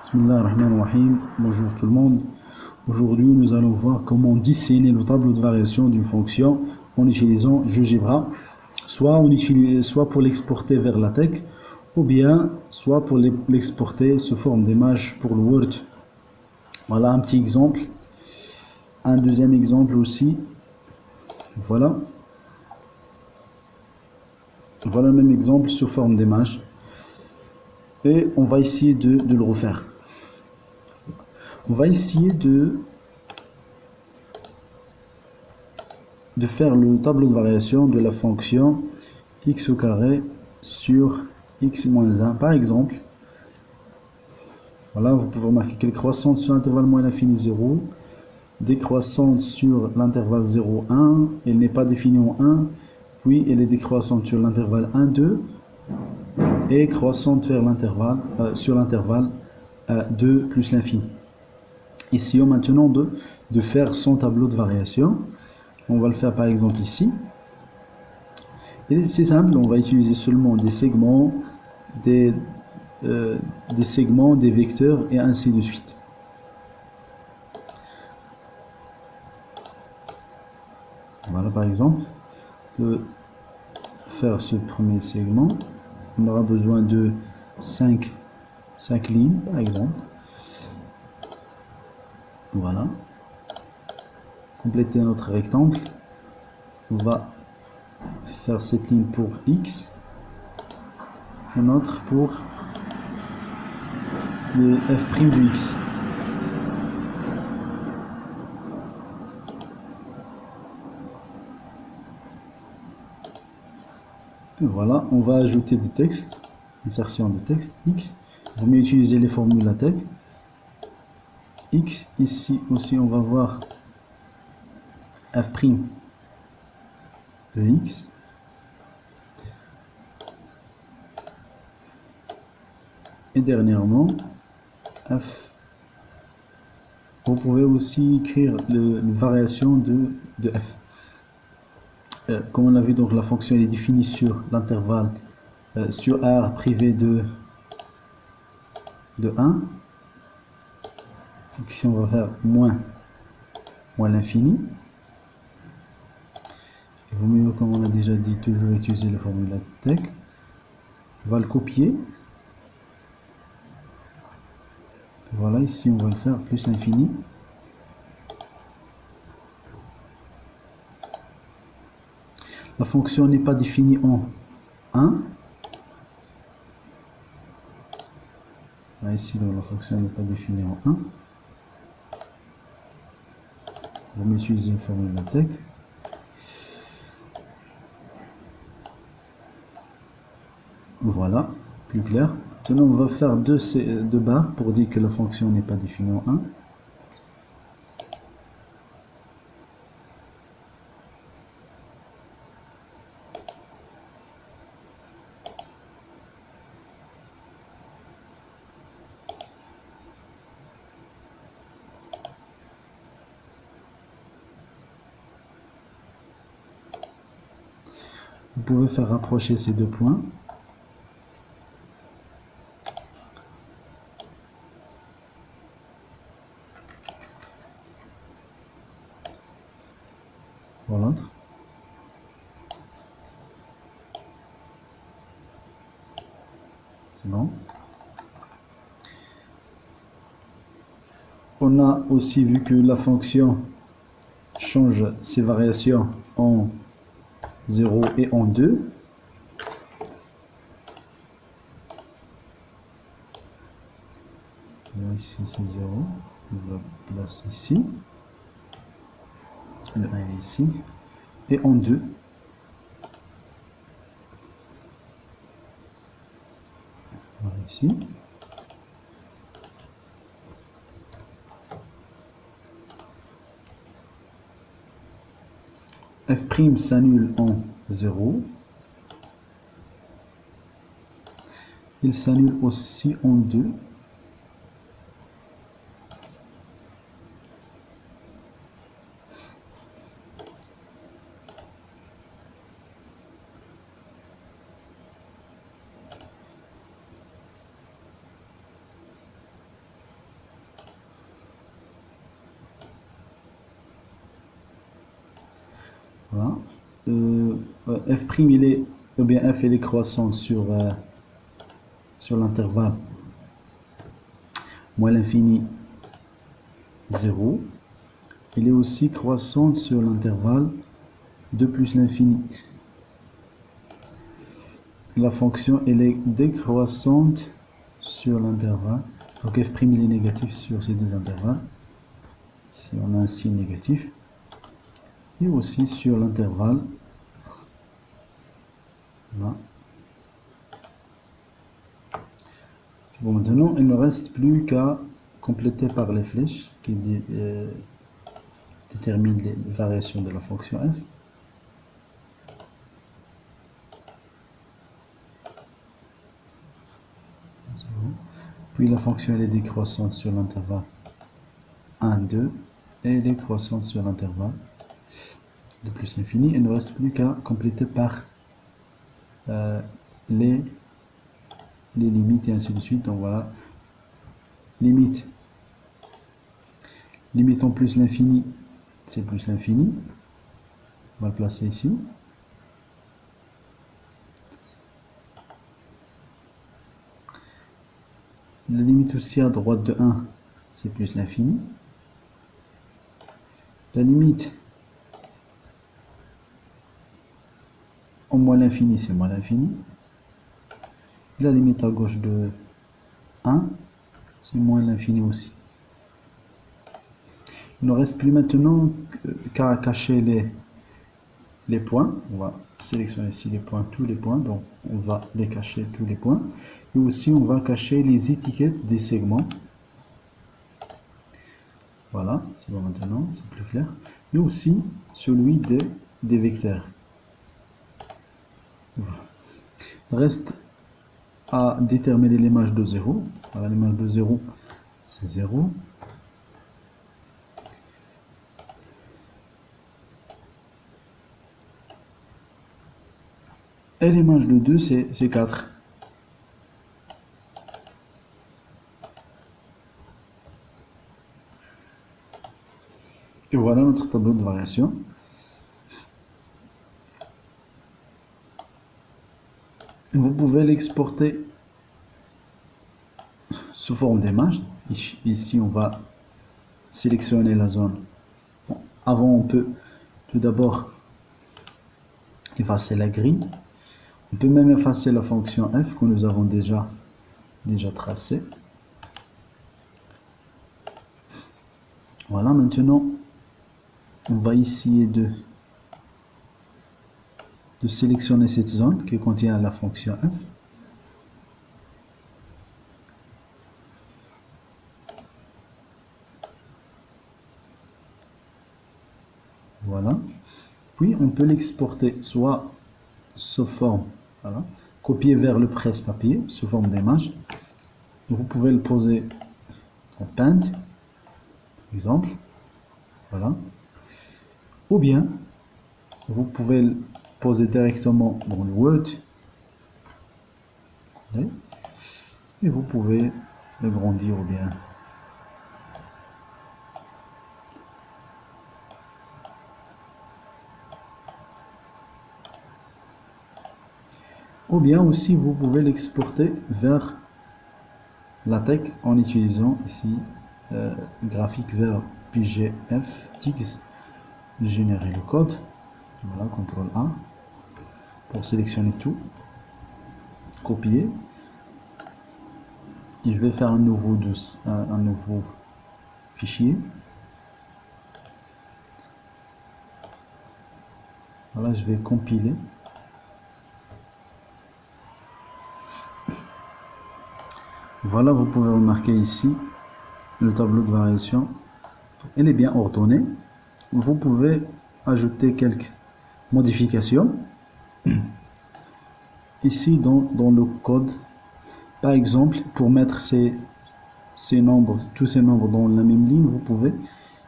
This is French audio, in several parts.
Bismillah ar-Rahman ar-Rahim. Bonjour tout le monde. Aujourd'hui, nous allons voir comment dessiner le tableau de variation d'une fonction en utilisant GeoGebra, soit pour l'exporter vers LaTeX, ou bien soit pour l'exporter sous forme d'image pour le Word. Voilà un petit exemple. Un deuxième exemple aussi. Voilà. Voilà le même exemple sous forme d'image. Et on va essayer de le refaire. On va essayer de faire le tableau de variation de la fonction x au carré sur x moins 1 par exemple. Voilà, vous pouvez remarquer qu'elle est croissante sur l'intervalle moins l'infini 0, décroissante sur l'intervalle 0, 1, elle n'est pas définie en 1, puis elle est décroissante sur l'intervalle 1, 2, et croissante vers l'intervalle sur l'intervalle 2 plus l'infini. Essayons maintenant de faire son tableau de variation. On va le faire par exemple ici. Et c'est simple, on va utiliser seulement des segments, des vecteurs et ainsi de suite. Voilà par exemple, de faire ce premier segment, on aura besoin de 5 lignes par exemple. Voilà. Compléter notre rectangle. On va faire cette ligne pour x, une autre pour le f' de x. Et voilà, on va ajouter des textes, insertion de texte x. On va utiliser les formules LaTeX. X, ici aussi on va voir f' de x. Et dernièrement, f. Vous pouvez aussi écrire une variation de f. Comme on l'a vu, donc la fonction est définie sur l'intervalle, sur R privé de 1. Donc ici on va faire moins l'infini. Il vaut mieux, comme on a déjà dit, toujours utiliser la formule LaTeX. On va le copier. Voilà, ici on va le faire plus l'infini. La fonction n'est pas définie en 1. Là, ici, donc, la fonction n'est pas définie en 1. On va utiliser une formule LaTeX. Voilà, plus clair. Maintenant, on va faire deux barres pour dire que la fonction n'est pas définie en 1. Vous pouvez faire rapprocher ces deux points. Voilà. C'est bon. On a aussi vu que la fonction change ses variations en 0 et en 2. Ici c'est 0, on va placer ici, le 1 est ici, et en 2. Voilà ici. F' s'annule en 0. Il s'annule aussi en 2. f' il est, ou bien f elle est croissante sur l'intervalle moins l'infini 0. Elle est aussi croissante sur l'intervalle 2 plus l'infini. La fonction elle est décroissante sur l'intervalle. Donc f' il est négatif sur ces deux intervalles. Si on a un signe négatif. Et aussi sur l'intervalle. Là. Bon, maintenant, il ne reste plus qu'à compléter par les flèches qui déterminent les variations de la fonction f. Puis la fonction elle est décroissante sur l'intervalle 1, 2 et elle est croissante sur l'intervalle de plus infini. Il ne reste plus qu'à compléter par les limites et ainsi de suite. Donc voilà, limite en plus l'infini, c'est plus l'infini. On va le placer ici. La limite aussi à droite de 1, c'est plus l'infini. La limite en moins l'infini, c'est moins l'infini. La limite à gauche de 1, c'est moins l'infini aussi. Il ne reste plus maintenant qu'à cacher les points. On va sélectionner ici les points, tous les points. Donc on va les cacher, tous les points. Et aussi on va cacher les étiquettes des segments. Voilà, c'est bon maintenant, c'est plus clair. Et aussi celui des vecteurs. Voilà. Il reste à déterminer l'image de 0. Voilà, l'image de 0, c'est 0. Et l'image de 2, c'est 4. Et voilà notre tableau de variation. Vous pouvez l'exporter sous forme d'image. Ici, on va sélectionner la zone. Bon, avant, on peut tout d'abord effacer la grille. On peut même effacer la fonction f que nous avons déjà tracée. Voilà, maintenant, on va essayer de sélectionner cette zone qui contient la fonction f. Voilà. Puis on peut l'exporter soit sous forme, voilà, copier vers le presse-papier sous forme d'image. Vous pouvez le poser en Paint, par exemple. Voilà. Ou bien vous pouvez le poser directement dans le Word et vous pouvez le grandir ou bien aussi vous pouvez l'exporter vers LaTeX en utilisant ici graphique vers PGF TIX, générer le code. Voilà, CTRL A pour sélectionner tout, copier. Et je vais faire un nouveau fichier. Voilà, je vais compiler. Voilà, vous pouvez remarquer ici le tableau de variation. Il est bien ordonné. Vous pouvez ajouter quelques modifications. Ici, dans le code, par exemple, pour mettre ces nombres, tous ces nombres dans la même ligne, vous pouvez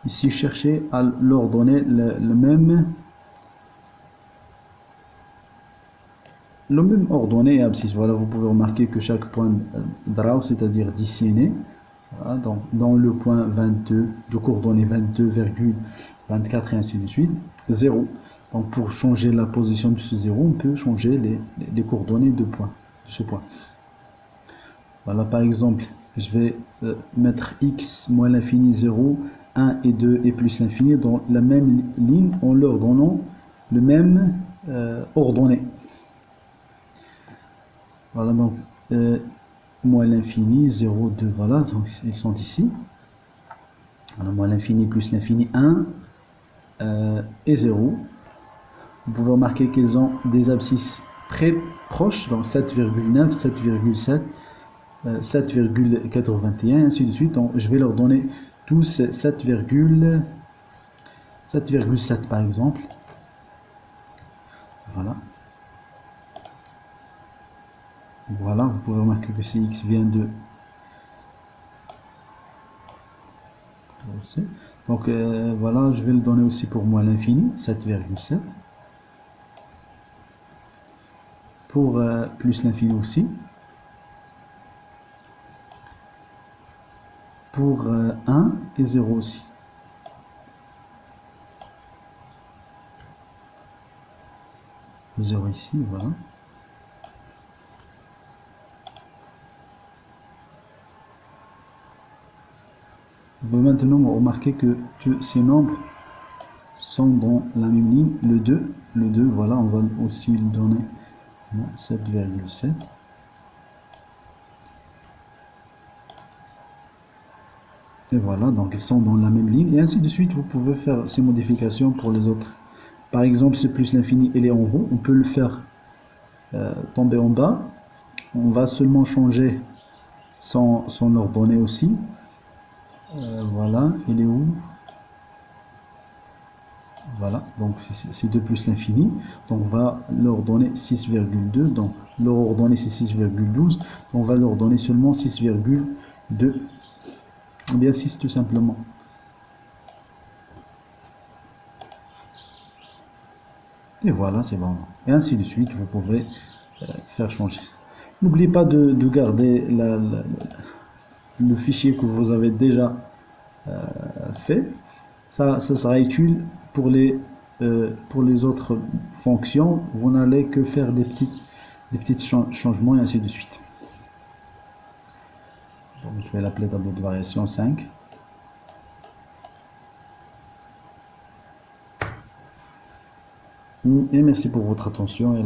ici chercher à leur donner le même ordonnée et abscisse. Voilà, vous pouvez remarquer que chaque point draw, c'est-à-dire dessiné, voilà, dans le point 22, de coordonnées 22,24 et ainsi de suite, 0. Donc pour changer la position de ce 0, on peut changer les coordonnées de ce point. Voilà, par exemple, je vais mettre x moins l'infini 0, 1 et 2 et plus l'infini dans la même ligne en leur donnant le même ordonnée. Voilà, donc moins l'infini 0, 2, voilà, donc ils sont ici. Voilà, moins l'infini plus l'infini 1 et 0. Vous pouvez remarquer qu'ils ont des abscisses très proches, donc 7,9, 7,7, 7,81, ainsi de suite. Donc, je vais leur donner tous 7,7 par exemple. Voilà. Voilà, vous pouvez remarquer que c'est x vient de... Donc voilà, je vais le donner aussi pour moins l'infini, 7,7. Pour plus l'infini aussi. Pour 1 et 0 aussi. Le 0 ici, voilà. Vous pouvez maintenant remarquer que ces nombres sont dans la même ligne. Le 2, voilà, on va aussi le donner 7,7. Et voilà, donc ils sont dans la même ligne. Et ainsi de suite, vous pouvez faire ces modifications pour les autres. Par exemple, ce plus l'infini, il est en haut. On peut le faire tomber en bas. On va seulement changer son ordonnée aussi. Voilà, il est où? Voilà, donc c'est 2 plus l'infini. Donc on va leur donner 6,2. Donc leur ordonnée c'est 6,12. On va leur donner seulement 6,2. Ou bien 6 tout simplement. Et voilà, c'est bon. Et ainsi de suite, vous pouvez faire changer ça. N'oubliez pas de garder le fichier que vous avez déjà fait. Ça sera utile pour les autres fonctions. Vous n'allez que faire des petits changements et ainsi de suite. Donc, je vais l'appeler tableau de variation 5. Et merci pour votre attention. Et